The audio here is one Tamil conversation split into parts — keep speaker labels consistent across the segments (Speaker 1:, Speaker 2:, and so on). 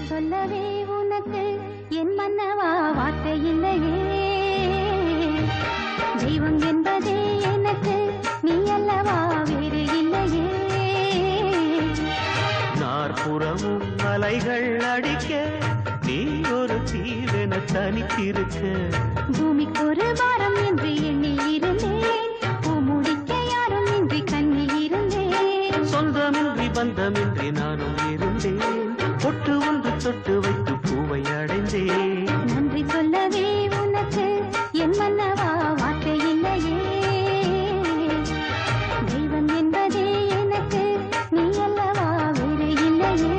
Speaker 1: சொல்லவே உனக்கு என் மன்னவா வார்த்தை இல்லையே. தெய்வம் என்பதே எனக்கு நீ அல்லவா வேறு இல்லையே.
Speaker 2: நாற்புறமும் அலைகள் அடிக்க நீ ஒரு தீவென தனித்திருக்க.
Speaker 1: பூமிக்கு ஒரு வாரம் என்று எண்ணி இருந்தேன், பூமுடிக்க யாரும் இன்றி கண்ணி இருந்தேன்.
Speaker 2: சொந்தமின்றி பந்தமின்றி நானும் இருந்தேன், பொட்டு ஒன்று தொட்டு வைத்து பூவை அடைந்தேன்.
Speaker 1: நன்றி சொல்லவே உனக்கு என் மன்னவா வார்த்தை இல்லையே. தெய்வம் என்பதே எனக்கு நீ அல்லவா வேறு இல்லையே.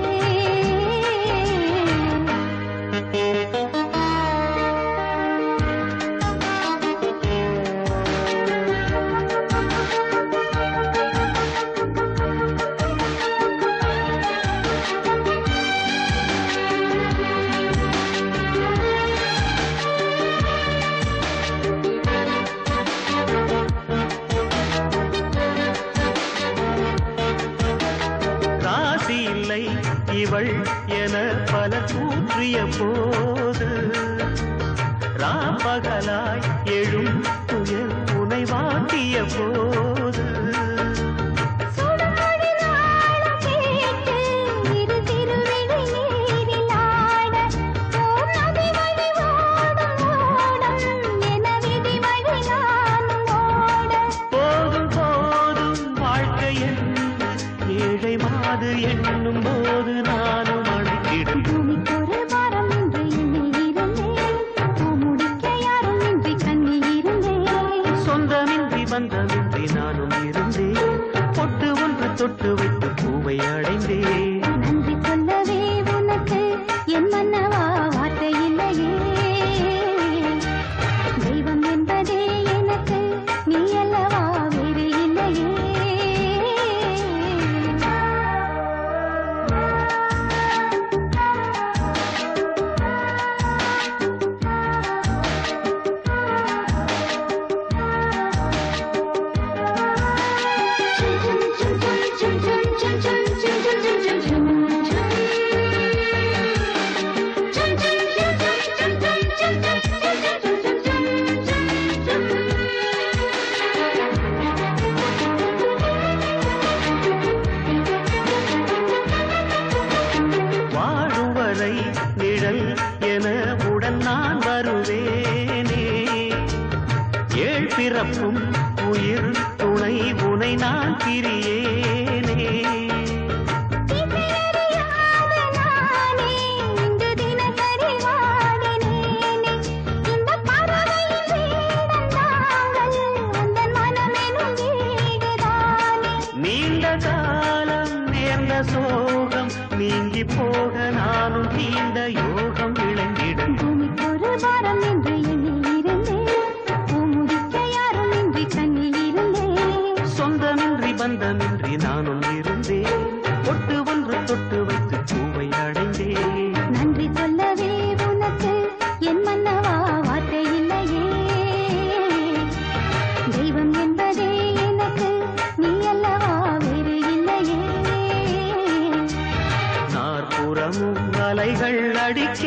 Speaker 2: இல்லை இவள் என பல தூற்றிய போது ராப்பகலாய் எழும் துயர் உனை வாட்டிய போது போதும் போதும் வாழ்க்கை ஏழை மாது எண்ணும் போது நானும் அழைக்கிடும்.
Speaker 1: பூமிக்கொரு வாரம் என்று எண்ணி இருந்தேன், பூமுடிக்க யாரும் இன்றி கண்ணி இருந்தேன்.
Speaker 2: சொந்தமின்றி பந்தமின்றி நானும் இருந்தேன், பொட்டு ஒன்று தொட்டு வைத்து பூவை அடைந்தேன்.
Speaker 1: நன்றி சொல்லவே உனக்கு என் மன்னவா வார்த்தை இல்லையே. தெய்வம் என்பதே எனக்கு நீ அல்லவா வேறு இல்லையே.
Speaker 2: வாழுவரை நிழல் என உடன் நான் வருவேனே, ஏழ் பிறப்பும் உயிர் துணை உனை நான் பிரியேனே. நீண்ட காலம் நேர்ந்த சோகம் நீங்கி போக நானும் நீண்ட யோகம் விளங்கிடும்.
Speaker 1: பூமிக்கொரு வாரம் என்று எண்ணி இருந்தேன், பூமுடிக்க யாரும் இன்றி கண்ணி இருந்தேன்.
Speaker 2: சொந்தமின்றி பந்தமின்றி நானும் இருந்தேன், பொட்டு ஒன்று தொட்டு வைத்து பூவை அடைந்தேன்.
Speaker 1: நன்றி சொல்லவே உனக்கு என் மன்னவா வார்த்தை இல்லையே. தெய்வம் என்பதே எனக்கு நீ அல்லவா வேறு இல்லையே.
Speaker 2: நாற்புறமும் அலைகள் அடிக்க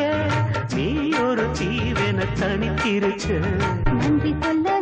Speaker 2: நீ ஒரு தீவென தனித்திருக்க.
Speaker 1: நன்றி சொல்ல